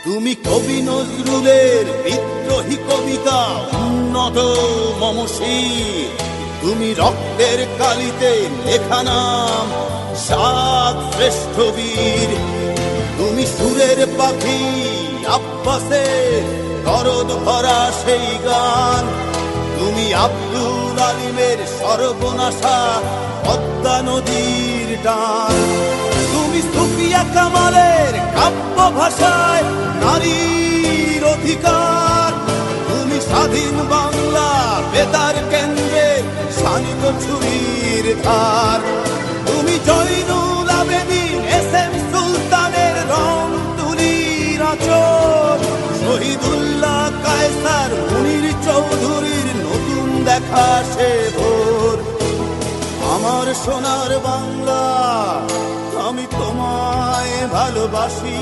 তুমি কবি নজরুলের বিদ্রোহী কবিতা উন্নত মমশির, তুমি রক্তের কালিতে লেখা নাম সাত শ্রেষ্ঠ বীর। তুমি সুরের পাখি আব্বাসের দরদ ভরা সেই গান, তুমি আব্দুল আলিমের সর্বনাশা পদ্মা নদীর টান। তুমি সুফিয়া কামালের কাব্য ভাষায় নারীর অধিকার, তুমি স্বাধীন বাংলা বেতার কেন্দ্রের শানিত ছুরির ধার। তুমি জয়নুল আবেদিন এস এম সুলতানের রং তুলির আঁচল, শহীদুল্লাহ কায়সার মুনির চৌধুরীর নতুন দেখা সে ভোর। আমার সোনার বাংলা, আমি তোমায় ভালোবাসি।